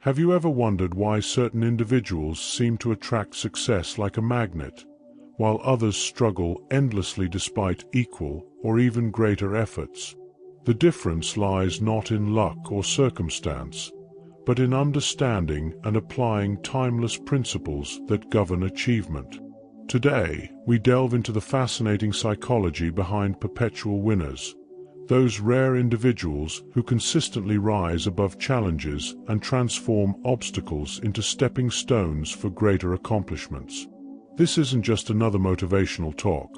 Have you ever wondered why certain individuals seem to attract success like a magnet, while others struggle endlessly despite equal or even greater efforts? The difference lies not in luck or circumstance, but in understanding and applying timeless principles that govern achievement. Today, we delve into the fascinating psychology behind perpetual winners, those rare individuals who consistently rise above challenges and transform obstacles into stepping stones for greater accomplishments. This isn't just another motivational talk.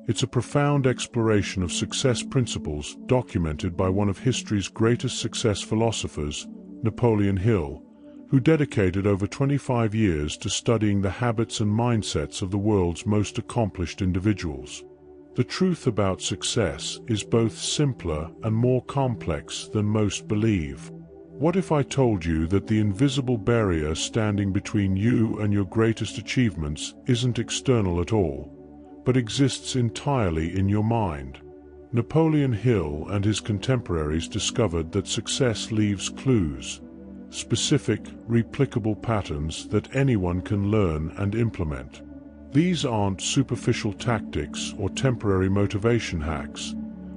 It's a profound exploration of success principles documented by one of history's greatest success philosophers, Napoleon Hill, who dedicated over 25 years to studying the habits and mindsets of the world's most accomplished individuals. The truth about success is both simpler and more complex than most believe. What if I told you that the invisible barrier standing between you and your greatest achievements isn't external at all, but exists entirely in your mind? Napoleon Hill and his contemporaries discovered that success leaves clues, specific, replicable patterns that anyone can learn and implement. These aren't superficial tactics or temporary motivation hacks,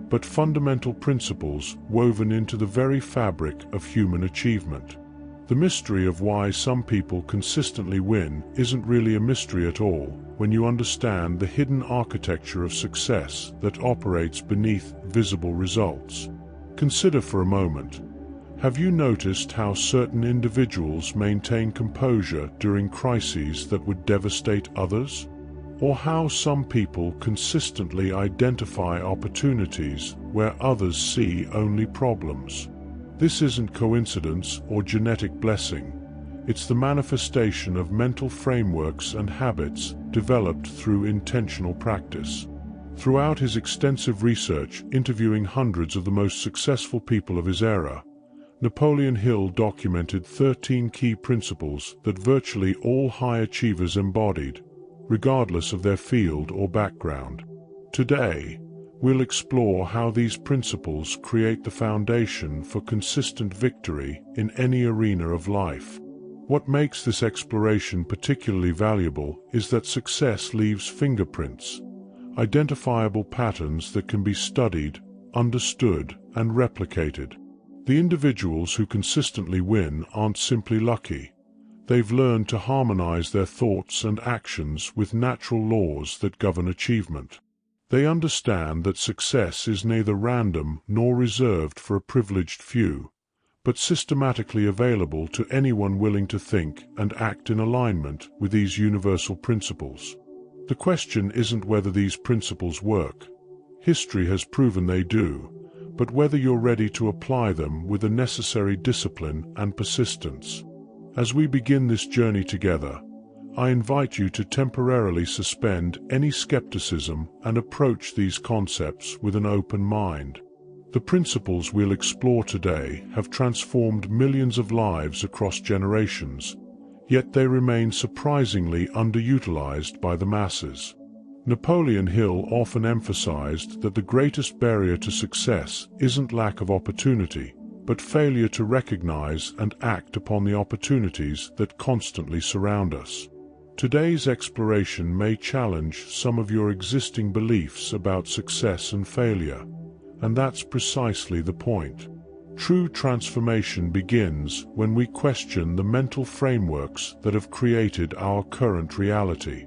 but fundamental principles woven into the very fabric of human achievement. The mystery of why some people consistently win isn't really a mystery at all when you understand the hidden architecture of success that operates beneath visible results. Consider for a moment. Have you noticed how certain individuals maintain composure during crises that would devastate others? Or how some people consistently identify opportunities where others see only problems? This isn't coincidence or genetic blessing. It's the manifestation of mental frameworks and habits developed through intentional practice. Throughout his extensive research interviewing hundreds of the most successful people of his era, Napoleon Hill documented 13 key principles that virtually all high achievers embodied, regardless of their field or background. Today, we'll explore how these principles create the foundation for consistent victory in any arena of life. What makes this exploration particularly valuable is that success leaves fingerprints, identifiable patterns that can be studied, understood, and replicated. The individuals who consistently win aren't simply lucky. They've learned to harmonize their thoughts and actions with natural laws that govern achievement. They understand that success is neither random nor reserved for a privileged few, but systematically available to anyone willing to think and act in alignment with these universal principles. The question isn't whether these principles work. History has proven they do, but whether you're ready to apply them with the necessary discipline and persistence. As we begin this journey together, I invite you to temporarily suspend any skepticism and approach these concepts with an open mind. The principles we'll explore today have transformed millions of lives across generations, yet they remain surprisingly underutilized by the masses. Napoleon Hill often emphasized that the greatest barrier to success isn't lack of opportunity, but failure to recognize and act upon the opportunities that constantly surround us. Today's exploration may challenge some of your existing beliefs about success and failure, and that's precisely the point. True transformation begins when we question the mental frameworks that have created our current reality.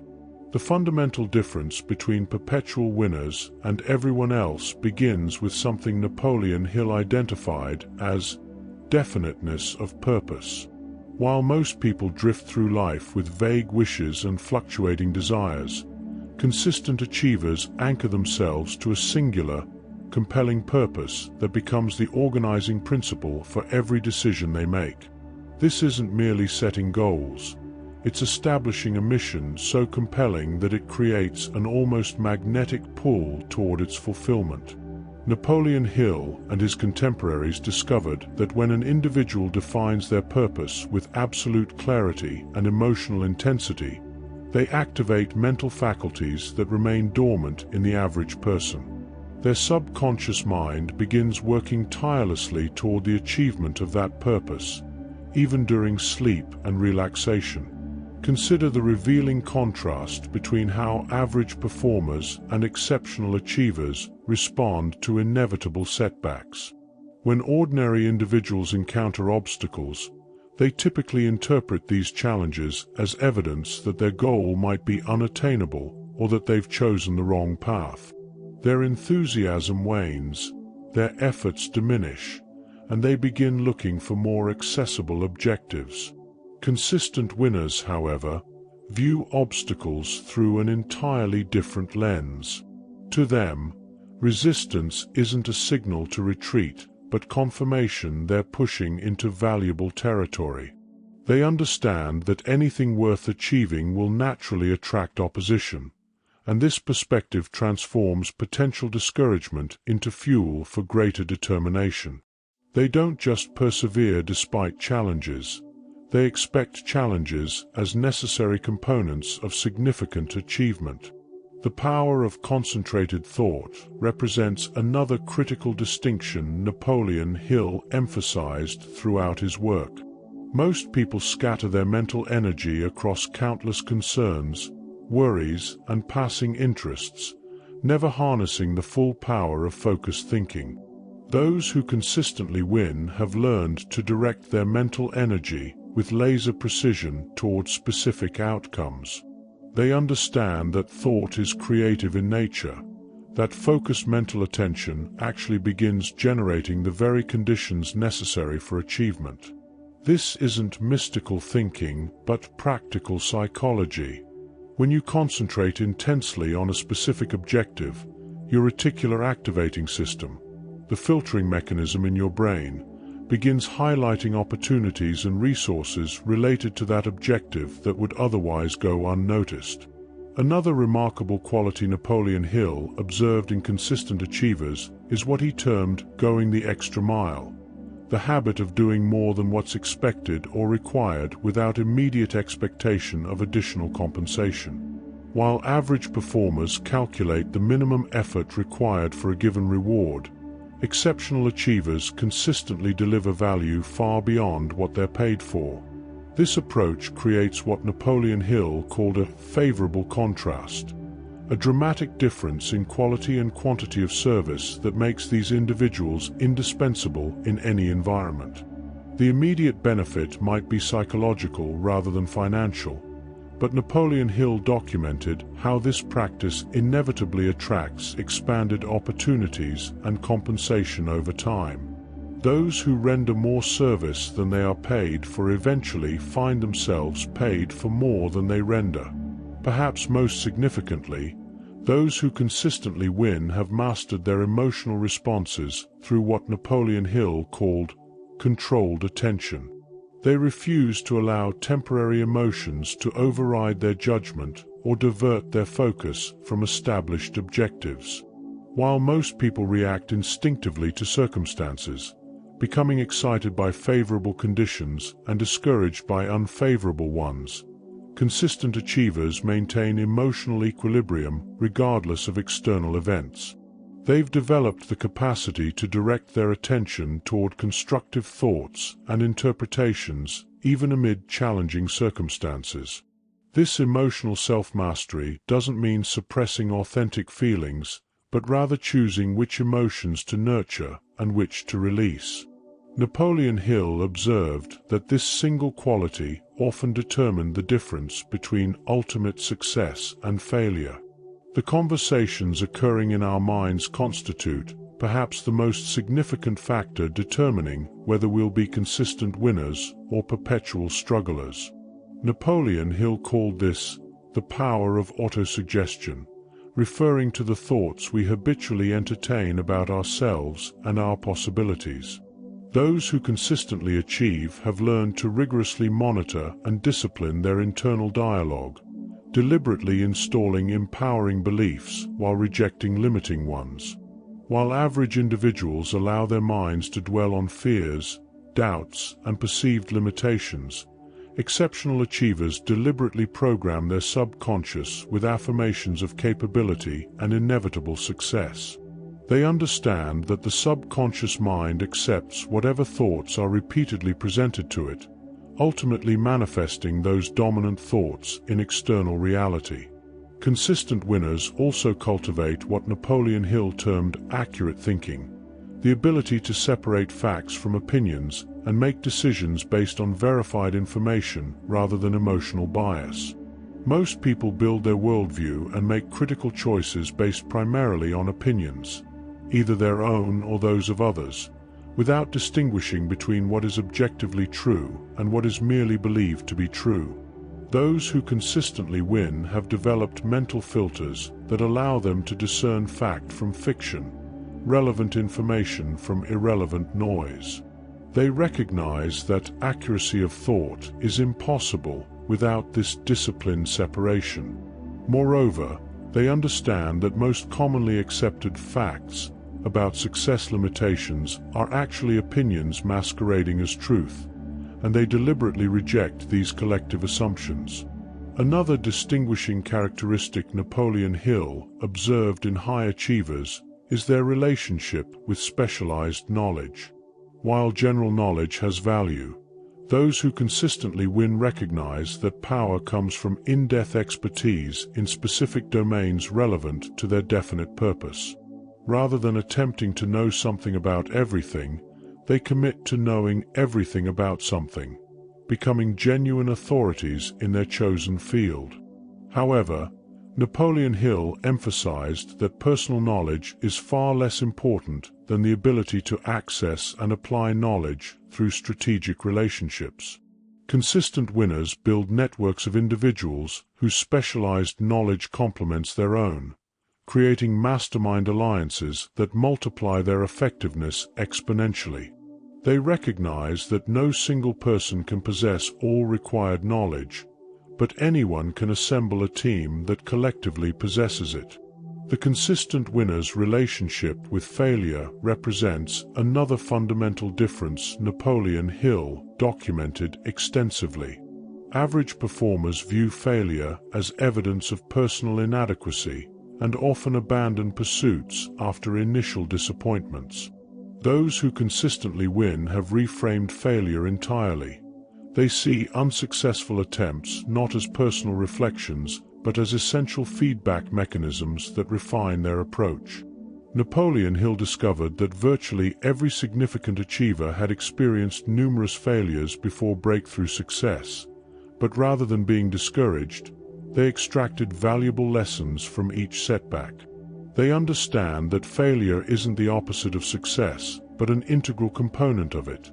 The fundamental difference between perpetual winners and everyone else begins with something Napoleon Hill identified as definiteness of purpose. While most people drift through life with vague wishes and fluctuating desires, consistent achievers anchor themselves to a singular, compelling purpose that becomes the organizing principle for every decision they make. This isn't merely setting goals. It's establishing a mission so compelling that it creates an almost magnetic pull toward its fulfillment. Napoleon Hill and his contemporaries discovered that when an individual defines their purpose with absolute clarity and emotional intensity, they activate mental faculties that remain dormant in the average person. Their subconscious mind begins working tirelessly toward the achievement of that purpose, even during sleep and relaxation. Consider the revealing contrast between how average performers and exceptional achievers respond to inevitable setbacks. When ordinary individuals encounter obstacles, they typically interpret these challenges as evidence that their goal might be unattainable or that they've chosen the wrong path. Their enthusiasm wanes, their efforts diminish, and they begin looking for more accessible objectives. Consistent winners, however, view obstacles through an entirely different lens. To them, resistance isn't a signal to retreat, but confirmation they're pushing into valuable territory. They understand that anything worth achieving will naturally attract opposition, and this perspective transforms potential discouragement into fuel for greater determination. They don't just persevere despite challenges. They expect challenges as necessary components of significant achievement. The power of concentrated thought represents another critical distinction Napoleon Hill emphasized throughout his work. Most people scatter their mental energy across countless concerns, worries, and passing interests, never harnessing the full power of focused thinking. Those who consistently win have learned to direct their mental energy with laser precision towards specific outcomes. They understand that thought is creative in nature, that focused mental attention actually begins generating the very conditions necessary for achievement. This isn't mystical thinking, but practical psychology. When you concentrate intensely on a specific objective, your reticular activating system, the filtering mechanism in your brain, begins highlighting opportunities and resources related to that objective that would otherwise go unnoticed. Another remarkable quality Napoleon Hill observed in consistent achievers is what he termed going the extra mile, the habit of doing more than what's expected or required without immediate expectation of additional compensation. While average performers calculate the minimum effort required for a given reward, exceptional achievers consistently deliver value far beyond what they're paid for. This approach creates what Napoleon Hill called a favorable contrast, a dramatic difference in quality and quantity of service that makes these individuals indispensable in any environment. The immediate benefit might be psychological rather than financial, but Napoleon Hill documented how this practice inevitably attracts expanded opportunities and compensation over time. Those who render more service than they are paid for eventually find themselves paid for more than they render. Perhaps most significantly, those who consistently win have mastered their emotional responses through what Napoleon Hill called controlled attention. They refuse to allow temporary emotions to override their judgment or divert their focus from established objectives. While most people react instinctively to circumstances, becoming excited by favorable conditions and discouraged by unfavorable ones, consistent achievers maintain emotional equilibrium regardless of external events. They've developed the capacity to direct their attention toward constructive thoughts and interpretations even amid challenging circumstances. This emotional self-mastery doesn't mean suppressing authentic feelings, but rather choosing which emotions to nurture and which to release. Napoleon Hill observed that this single quality often determined the difference between ultimate success and failure. The conversations occurring in our minds constitute perhaps the most significant factor determining whether we'll be consistent winners or perpetual strugglers. Napoleon Hill called this the power of autosuggestion, referring to the thoughts we habitually entertain about ourselves and our possibilities. Those who consistently achieve have learned to rigorously monitor and discipline their internal dialogue, deliberately installing empowering beliefs while rejecting limiting ones. While average individuals allow their minds to dwell on fears, doubts, and perceived limitations, exceptional achievers deliberately program their subconscious with affirmations of capability and inevitable success. They understand that the subconscious mind accepts whatever thoughts are repeatedly presented to it, ultimately manifesting those dominant thoughts in external reality. Consistent winners also cultivate what Napoleon Hill termed accurate thinking, the ability to separate facts from opinions and make decisions based on verified information rather than emotional bias. Most people build their worldview and make critical choices based primarily on opinions, either their own or those of others, without distinguishing between what is objectively true and what is merely believed to be true. Those who consistently win have developed mental filters that allow them to discern fact from fiction, relevant information from irrelevant noise. They recognize that accuracy of thought is impossible without this disciplined separation. Moreover, they understand that most commonly accepted facts about success limitations are actually opinions masquerading as truth, and they deliberately reject these collective assumptions. Another distinguishing characteristic Napoleon Hill observed in high achievers is their relationship with specialized knowledge. While general knowledge has value, those who consistently win recognize that power comes from in-depth expertise in specific domains relevant to their definite purpose. Rather than attempting to know something about everything, they commit to knowing everything about something, becoming genuine authorities in their chosen field. However, Napoleon Hill emphasized that personal knowledge is far less important than the ability to access and apply knowledge through strategic relationships. Consistent winners build networks of individuals whose specialized knowledge complements their own, creating mastermind alliances that multiply their effectiveness exponentially. They recognize that no single person can possess all required knowledge, but anyone can assemble a team that collectively possesses it. The consistent winner's relationship with failure represents another fundamental difference Napoleon Hill documented extensively. Average performers view failure as evidence of personal inadequacy and often abandon pursuits after initial disappointments. Those who consistently win have reframed failure entirely. They see unsuccessful attempts not as personal reflections, but as essential feedback mechanisms that refine their approach. Napoleon Hill discovered that virtually every significant achiever had experienced numerous failures before breakthrough success, but rather than being discouraged, they extracted valuable lessons from each setback. They understand that failure isn't the opposite of success, but an integral component of it,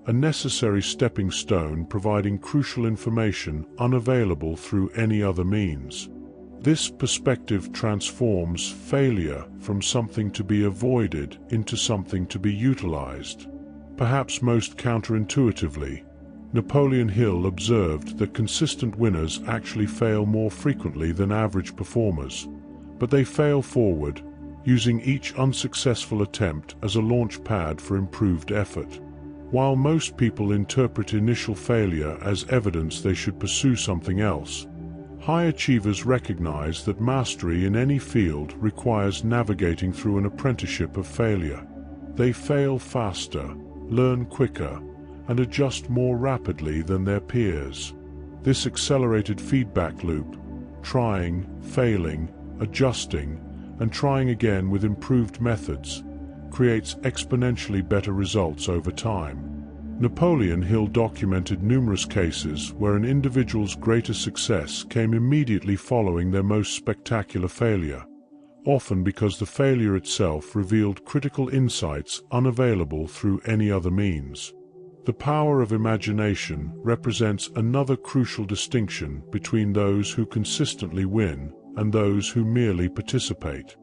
a necessary stepping stone providing crucial information unavailable through any other means. This perspective transforms failure from something to be avoided into something to be utilized. Perhaps most counterintuitively, Napoleon Hill observed that consistent winners actually fail more frequently than average performers, but they fail forward, using each unsuccessful attempt as a launch pad for improved effort. While most people interpret initial failure as evidence they should pursue something else, high achievers recognize that mastery in any field requires navigating through an apprenticeship of failure. They fail faster, learn quicker, and adjust more rapidly than their peers. This accelerated feedback loop, trying, failing, adjusting, and trying again with improved methods, creates exponentially better results over time. Napoleon Hill documented numerous cases where an individual's greatest success came immediately following their most spectacular failure, often because the failure itself revealed critical insights unavailable through any other means. The power of imagination represents another crucial distinction between those who consistently win and those who merely participate.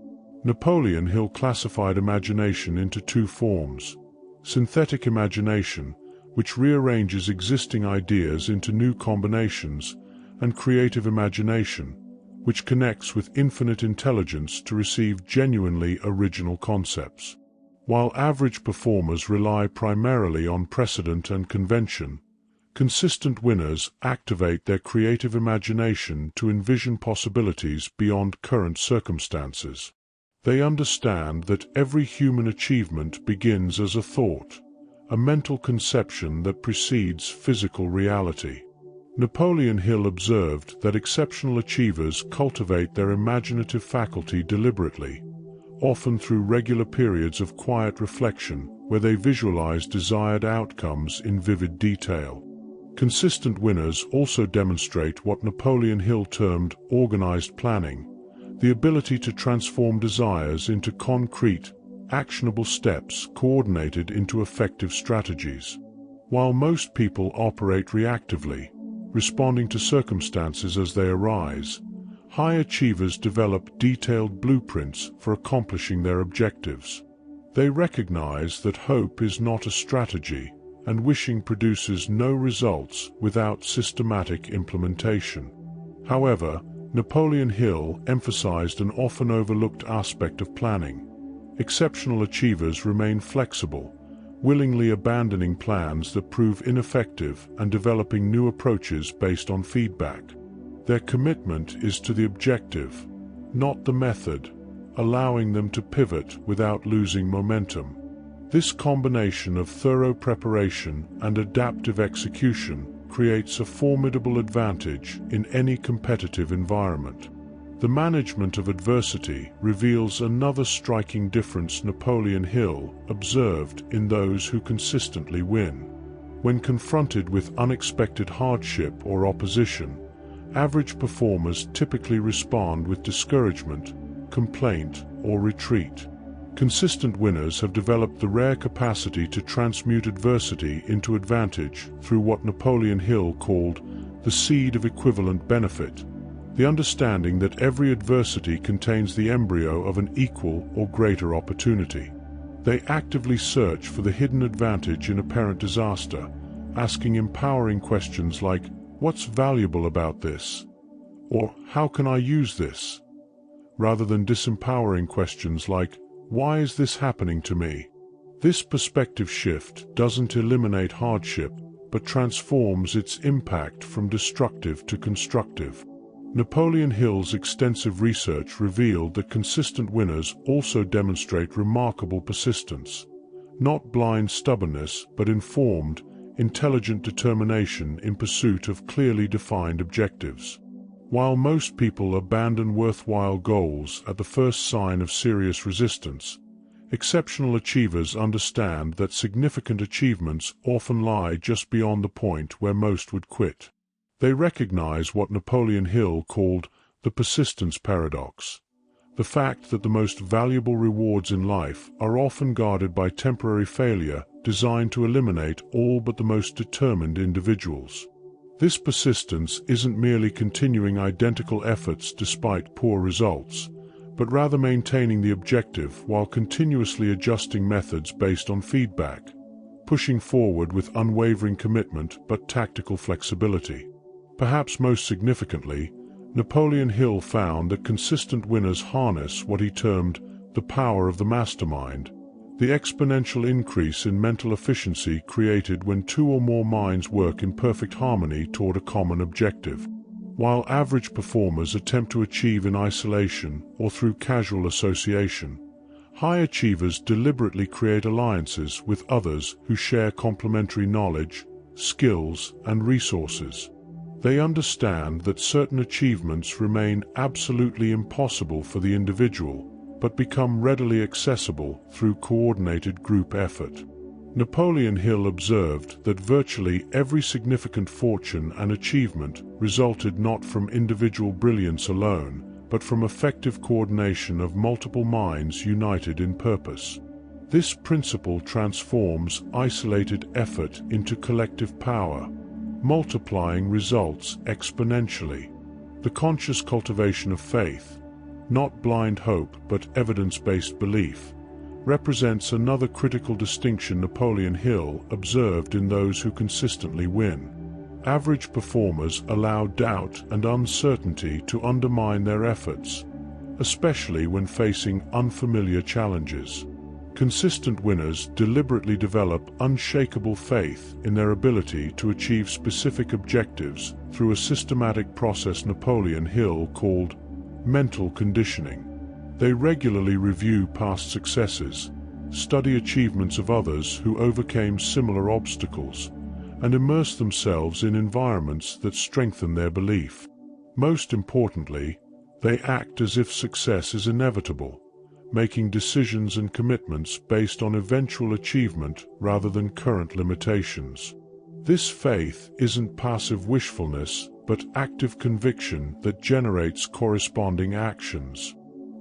Napoleon Hill classified imagination into two forms: synthetic imagination, which rearranges existing ideas into new combinations, and creative imagination, which connects with infinite intelligence to receive genuinely original concepts. While average performers rely primarily on precedent and convention, consistent winners activate their creative imagination to envision possibilities beyond current circumstances. They understand that every human achievement begins as a thought, a mental conception that precedes physical reality. Napoleon Hill observed that exceptional achievers cultivate their imaginative faculty deliberately, often through regular periods of quiet reflection where they visualize desired outcomes in vivid detail. Consistent winners also demonstrate what Napoleon Hill termed organized planning, the ability to transform desires into concrete, actionable steps coordinated into effective strategies. While most people operate reactively, responding to circumstances as they arise, high achievers develop detailed blueprints for accomplishing their objectives. They recognize that hope is not a strategy, and wishing produces no results without systematic implementation. However, Napoleon Hill emphasized an often overlooked aspect of planning. Exceptional achievers remain flexible, willingly abandoning plans that prove ineffective and developing new approaches based on feedback. Their commitment is to the objective, not the method, allowing them to pivot without losing momentum. This combination of thorough preparation and adaptive execution creates a formidable advantage in any competitive environment. The management of adversity reveals another striking difference Napoleon Hill observed in those who consistently win. When confronted with unexpected hardship or opposition, average performers typically respond with discouragement, complaint, or retreat. Consistent winners have developed the rare capacity to transmute adversity into advantage through what Napoleon Hill called the seed of equivalent benefit, the understanding that every adversity contains the embryo of an equal or greater opportunity. They actively search for the hidden advantage in apparent disaster, asking empowering questions like, "What's valuable about this?" or "How can I use this?" rather than disempowering questions like, "Why is this happening to me?" This perspective shift doesn't eliminate hardship, but transforms its impact from destructive to constructive. Napoleon Hill's extensive research revealed that consistent winners also demonstrate remarkable persistence, not blind stubbornness, but informed, intelligent determination in pursuit of clearly defined objectives. While most people abandon worthwhile goals at the first sign of serious resistance, exceptional achievers understand that significant achievements often lie just beyond the point where most would quit. They recognize what Napoleon Hill called the persistence paradox, the fact that the most valuable rewards in life are often guarded by temporary failure designed to eliminate all but the most determined individuals. This persistence isn't merely continuing identical efforts despite poor results, but rather maintaining the objective while continuously adjusting methods based on feedback, pushing forward with unwavering commitment but tactical flexibility. Perhaps most significantly, Napoleon Hill found that consistent winners harness what he termed the power of the mastermind, the exponential increase in mental efficiency created when two or more minds work in perfect harmony toward a common objective. While average performers attempt to achieve in isolation or through casual association, high achievers deliberately create alliances with others who share complementary knowledge, skills, and resources. They understand that certain achievements remain absolutely impossible for the individual, but become readily accessible through coordinated group effort. Napoleon Hill observed that virtually every significant fortune and achievement resulted not from individual brilliance alone, but from effective coordination of multiple minds united in purpose. This principle transforms isolated effort into collective power, multiplying results exponentially. The conscious cultivation of faith, not blind hope but evidence-based belief, represents another critical distinction Napoleon Hill observed in those who consistently win. Average performers allow doubt and uncertainty to undermine their efforts, especially when facing unfamiliar challenges. Consistent winners deliberately develop unshakable faith in their ability to achieve specific objectives through a systematic process Napoleon Hill called mental conditioning. They regularly review past successes, study achievements of others who overcame similar obstacles, and immerse themselves in environments that strengthen their belief. Most importantly, they act as if success is inevitable, making decisions and commitments based on eventual achievement rather than current limitations. This faith isn't passive wishfulness, but active conviction that generates corresponding actions.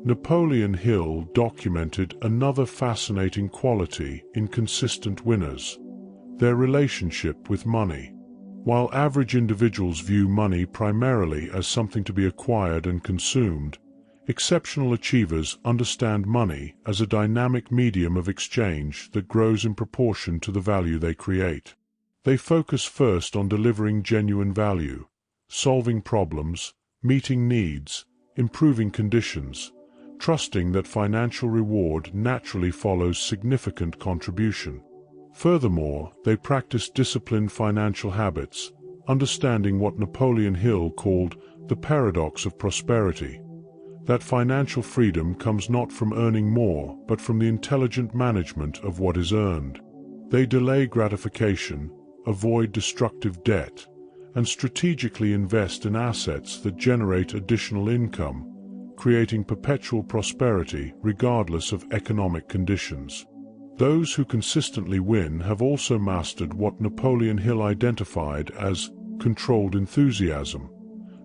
Napoleon Hill documented another fascinating quality in consistent winners: their relationship with money. While average individuals view money primarily as something to be acquired and consumed, exceptional achievers understand money as a dynamic medium of exchange that grows in proportion to the value they create. They focus first on delivering genuine value, solving problems, meeting needs, improving conditions, trusting that financial reward naturally follows significant contribution. Furthermore, they practice disciplined financial habits, understanding what Napoleon Hill called the paradox of prosperity: that financial freedom comes not from earning more, but from the intelligent management of what is earned. They delay gratification, avoid destructive debt, and strategically invest in assets that generate additional income, creating perpetual prosperity regardless of economic conditions. Those who consistently win have also mastered what Napoleon Hill identified as controlled enthusiasm,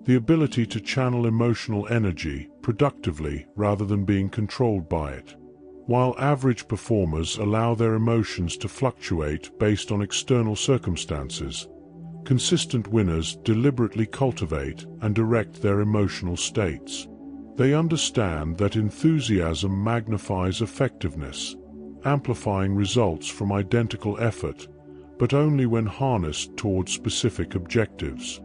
the ability to channel emotional energy productively rather than being controlled by it. While average performers allow their emotions to fluctuate based on external circumstances, consistent winners deliberately cultivate and direct their emotional states. They understand that enthusiasm magnifies effectiveness, amplifying results from identical effort, but only when harnessed towards specific objectives.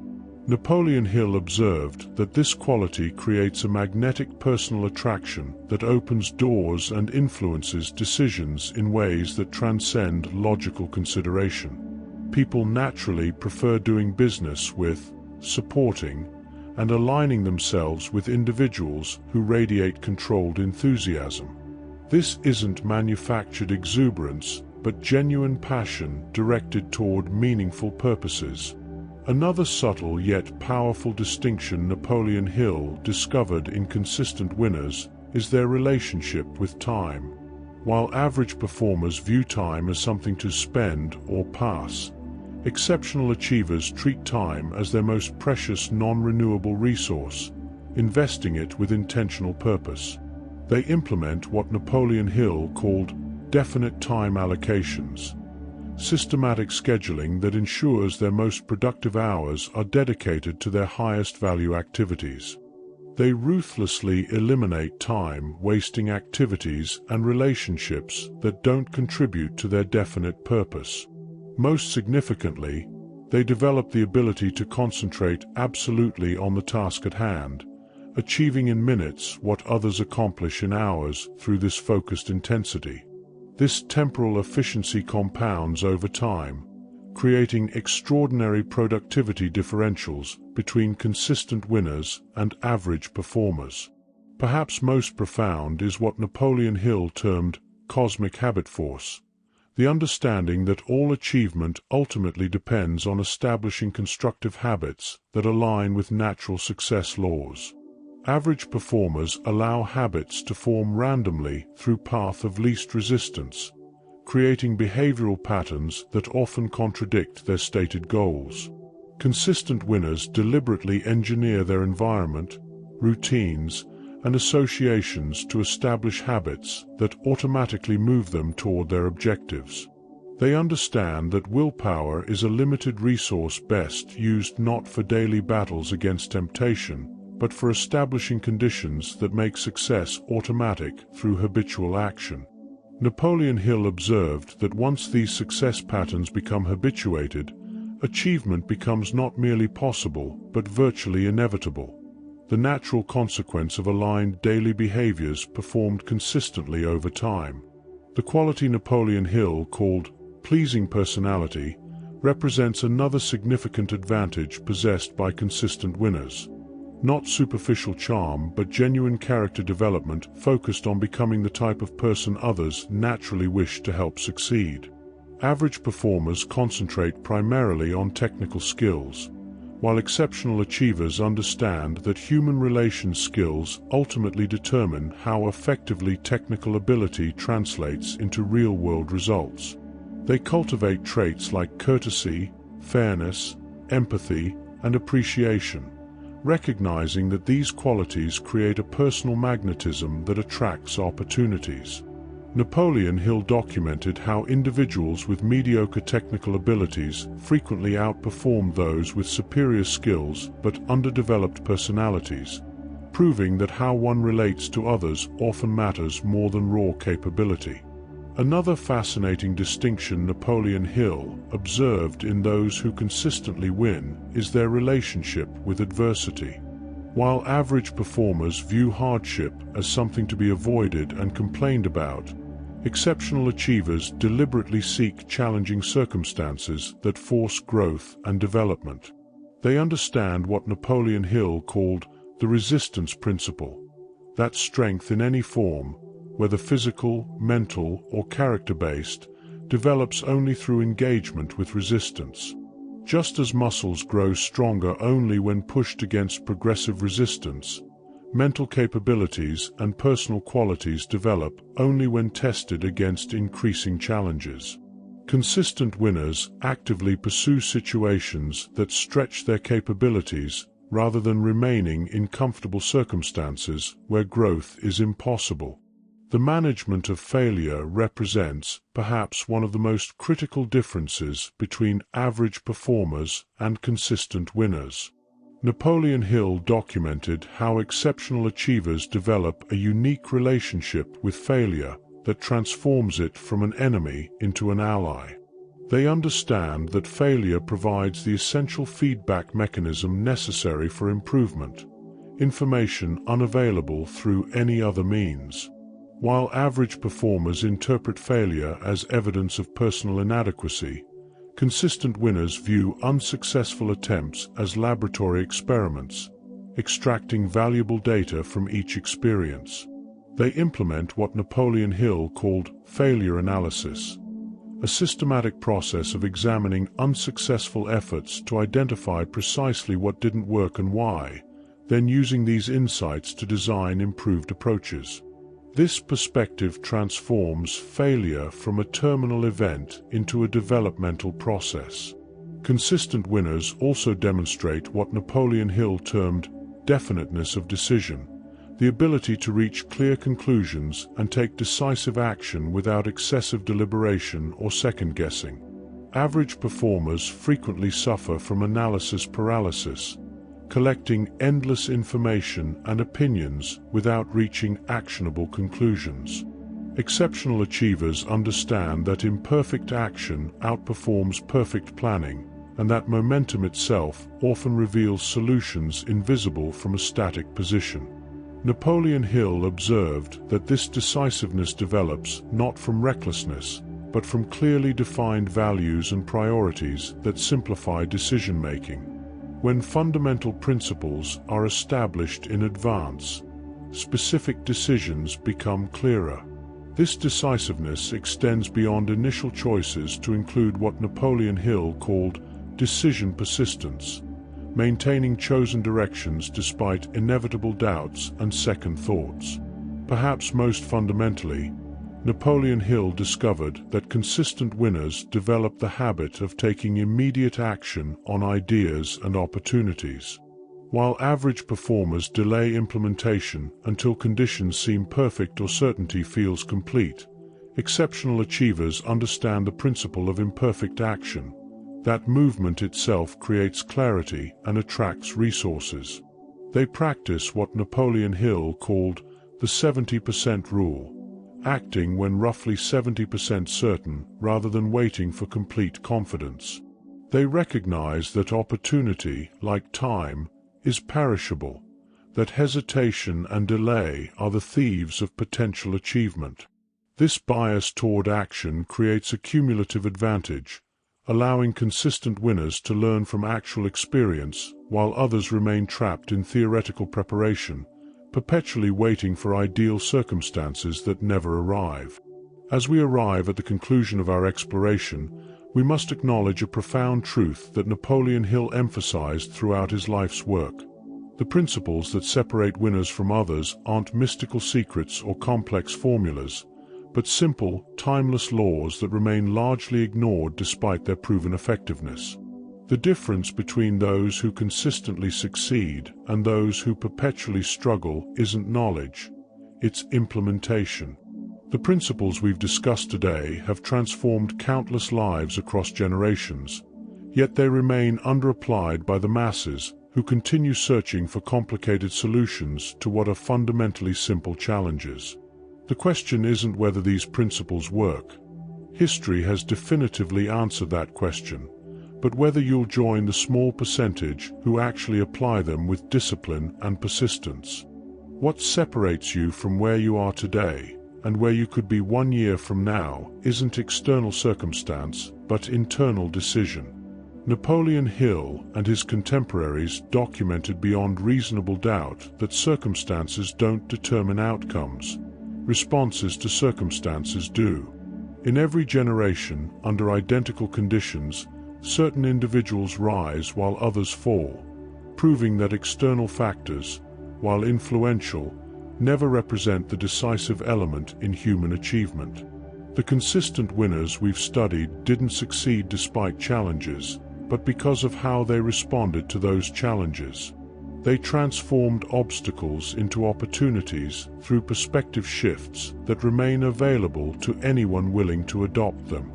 Napoleon Hill observed that this quality creates a magnetic personal attraction that opens doors and influences decisions in ways that transcend logical consideration. People naturally prefer doing business with, supporting, and aligning themselves with individuals who radiate controlled enthusiasm. This isn't manufactured exuberance, but genuine passion directed toward meaningful purposes. Another subtle yet powerful distinction Napoleon Hill discovered in consistent winners is their relationship with time. While average performers view time as something to spend or pass, exceptional achievers treat time as their most precious non-renewable resource, investing it with intentional purpose. They implement what Napoleon Hill called definite time allocations, systematic scheduling that ensures their most productive hours are dedicated to their highest value activities. They ruthlessly eliminate time-wasting activities and relationships that don't contribute to their definite purpose. Most significantly, they develop the ability to concentrate absolutely on the task at hand, achieving in minutes what others accomplish in hours through this focused intensity. This temporal efficiency compounds over time, creating extraordinary productivity differentials between consistent winners and average performers. Perhaps most profound is what Napoleon Hill termed cosmic habit force, the understanding that all achievement ultimately depends on establishing constructive habits that align with natural success laws. Average performers allow habits to form randomly through path of least resistance, creating behavioral patterns that often contradict their stated goals. Consistent winners deliberately engineer their environment, routines, and associations to establish habits that automatically move them toward their objectives. They understand that willpower is a limited resource best used not for daily battles against temptation, but for establishing conditions that make success automatic through habitual action. Napoleon Hill observed that once these success patterns become habituated, achievement becomes not merely possible, but virtually inevitable, the natural consequence of aligned daily behaviors performed consistently over time. The quality Napoleon Hill called pleasing personality represents another significant advantage possessed by consistent winners. Not superficial charm, but genuine character development focused on becoming the type of person others naturally wish to help succeed. Average performers concentrate primarily on technical skills, while exceptional achievers understand that human relations skills ultimately determine how effectively technical ability translates into real-world results. They cultivate traits like courtesy, fairness, empathy, and appreciation, recognizing that these qualities create a personal magnetism that attracts opportunities. Napoleon Hill documented how individuals with mediocre technical abilities frequently outperformed those with superior skills but underdeveloped personalities, proving that how one relates to others often matters more than raw capability. Another fascinating distinction Napoleon Hill observed in those who consistently win is their relationship with adversity. While average performers view hardship as something to be avoided and complained about, exceptional achievers deliberately seek challenging circumstances that force growth and development. They understand what Napoleon Hill called the resistance principle, that strength in any form, whether physical, mental, or character-based, develops only through engagement with resistance. Just as muscles grow stronger only when pushed against progressive resistance, mental capabilities and personal qualities develop only when tested against increasing challenges. Consistent winners actively pursue situations that stretch their capabilities rather than remaining in comfortable circumstances where growth is impossible. The management of failure represents perhaps one of the most critical differences between average performers and consistent winners. Napoleon Hill documented how exceptional achievers develop a unique relationship with failure that transforms it from an enemy into an ally. They understand that failure provides the essential feedback mechanism necessary for improvement, information unavailable through any other means. While average performers interpret failure as evidence of personal inadequacy, consistent winners view unsuccessful attempts as laboratory experiments, extracting valuable data from each experience. They implement what Napoleon Hill called failure analysis, a systematic process of examining unsuccessful efforts to identify precisely what didn't work and why, then using these insights to design improved approaches. This perspective transforms failure from a terminal event into a developmental process. Consistent winners also demonstrate what Napoleon Hill termed definiteness of decision, the ability to reach clear conclusions and take decisive action without excessive deliberation or second-guessing. Average performers frequently suffer from analysis paralysis, collecting endless information and opinions without reaching actionable conclusions. Exceptional achievers understand that imperfect action outperforms perfect planning, and that momentum itself often reveals solutions invisible from a static position. Napoleon Hill observed that this decisiveness develops not from recklessness, but from clearly defined values and priorities that simplify decision-making. When fundamental principles are established in advance, specific decisions become clearer. This decisiveness extends beyond initial choices to include what Napoleon Hill called decision persistence, maintaining chosen directions despite inevitable doubts and second thoughts. Perhaps most fundamentally, Napoleon Hill discovered that consistent winners develop the habit of taking immediate action on ideas and opportunities. While average performers delay implementation until conditions seem perfect or certainty feels complete, exceptional achievers understand the principle of imperfect action, that movement itself creates clarity and attracts resources. They practice what Napoleon Hill called the 70% rule, acting when roughly 70% certain rather than waiting for complete confidence. They recognize that opportunity, like time, is perishable, that hesitation and delay are the thieves of potential achievement. This bias toward action creates a cumulative advantage, allowing consistent winners to learn from actual experience, while others remain trapped in theoretical preparation, perpetually waiting for ideal circumstances that never arrive. As we arrive at the conclusion of our exploration, we must acknowledge a profound truth that Napoleon Hill emphasized throughout his life's work. The principles that separate winners from others aren't mystical secrets or complex formulas, but simple, timeless laws that remain largely ignored despite their proven effectiveness. The difference between those who consistently succeed and those who perpetually struggle isn't knowledge, it's implementation. The principles we've discussed today have transformed countless lives across generations, yet they remain underapplied by the masses who continue searching for complicated solutions to what are fundamentally simple challenges. The question isn't whether these principles work. History has definitively answered that question, but whether you'll join the small percentage who actually apply them with discipline and persistence. What separates you from where you are today and where you could be 1 year from now isn't external circumstance, but internal decision. Napoleon Hill and his contemporaries documented beyond reasonable doubt that circumstances don't determine outcomes. Responses to circumstances do. In every generation, under identical conditions, certain individuals rise while others fall, proving that external factors, while influential, never represent the decisive element in human achievement. The consistent winners we've studied didn't succeed despite challenges, but because of how they responded to those challenges. They transformed obstacles into opportunities through perspective shifts that remain available to anyone willing to adopt them.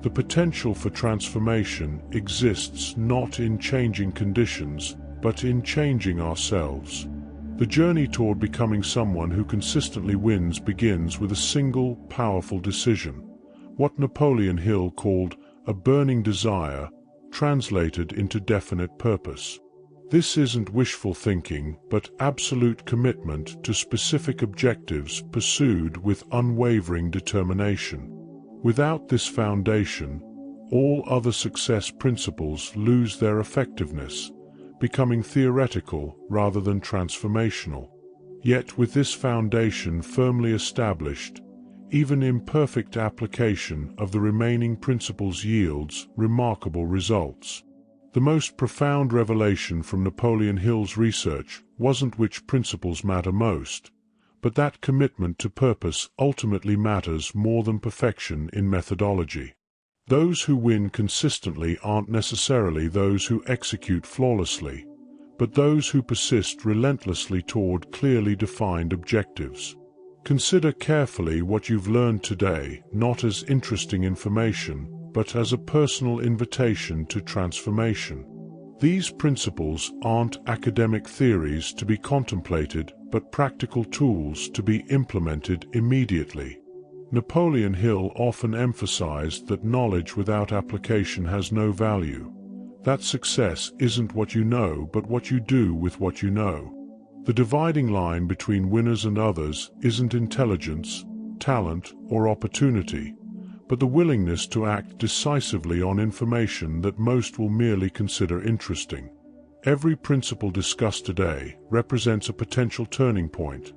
The potential for transformation exists not in changing conditions, but in changing ourselves. The journey toward becoming someone who consistently wins begins with a single, powerful decision, what Napoleon Hill called a burning desire, translated into definite purpose. This isn't wishful thinking, but absolute commitment to specific objectives pursued with unwavering determination. Without this foundation, all other success principles lose their effectiveness, becoming theoretical rather than transformational. Yet with this foundation firmly established, even imperfect application of the remaining principles yields remarkable results. The most profound revelation from Napoleon Hill's research wasn't which principles matter most, but that commitment to purpose ultimately matters more than perfection in methodology. Those who win consistently aren't necessarily those who execute flawlessly, but those who persist relentlessly toward clearly defined objectives. Consider carefully what you've learned today, not as interesting information, but as a personal invitation to transformation. These principles aren't academic theories to be contemplated, but practical tools to be implemented immediately. Napoleon Hill often emphasized that knowledge without application has no value. That success isn't what you know, but what you do with what you know. The dividing line between winners and others isn't intelligence, talent, or opportunity, but the willingness to act decisively on information that most will merely consider interesting. Every principle discussed today represents a potential turning point,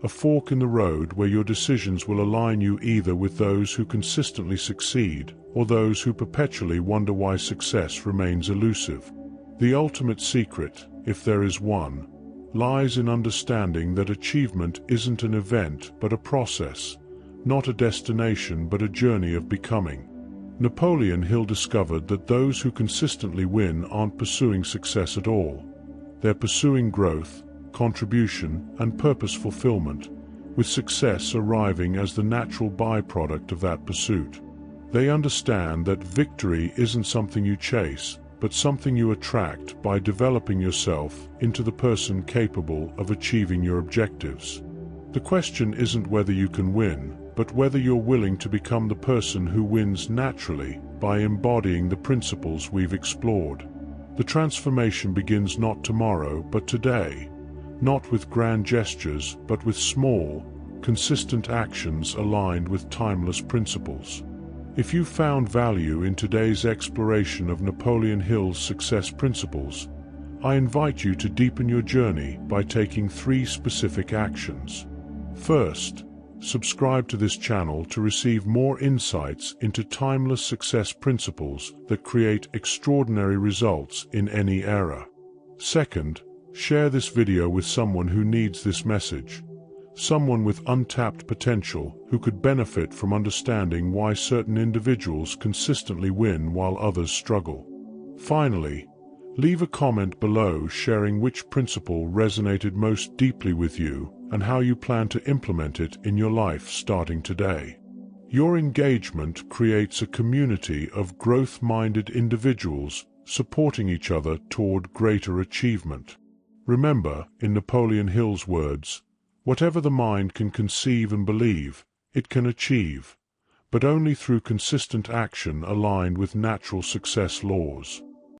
a fork in the road where your decisions will align you either with those who consistently succeed or those who perpetually wonder why success remains elusive. The ultimate secret, if there is one, lies in understanding that achievement isn't an event but a process, not a destination but a journey of becoming. Napoleon Hill discovered that those who consistently win aren't pursuing success at all. They're pursuing growth, contribution, and purpose fulfillment, with success arriving as the natural byproduct of that pursuit. They understand that victory isn't something you chase, but something you attract by developing yourself into the person capable of achieving your objectives. The question isn't whether you can win, but whether you're willing to become the person who wins naturally by embodying the principles we've explored. The transformation begins not tomorrow, but today, not with grand gestures, but with small, consistent actions aligned with timeless principles. If you found value in today's exploration of Napoleon Hill's success principles, I invite you to deepen your journey by taking 3 specific actions. First, subscribe to this channel to receive more insights into timeless success principles that create extraordinary results in any era. Second, share this video with someone who needs this message, someone with untapped potential who could benefit from understanding why certain individuals consistently win while others struggle. Finally, leave a comment below sharing which principle resonated most deeply with you and how you plan to implement it in your life starting today. Your engagement creates a community of growth-minded individuals supporting each other toward greater achievement. Remember, in Napoleon Hill's words, "Whatever the mind can conceive and believe, it can achieve, but only through consistent action aligned with natural success laws."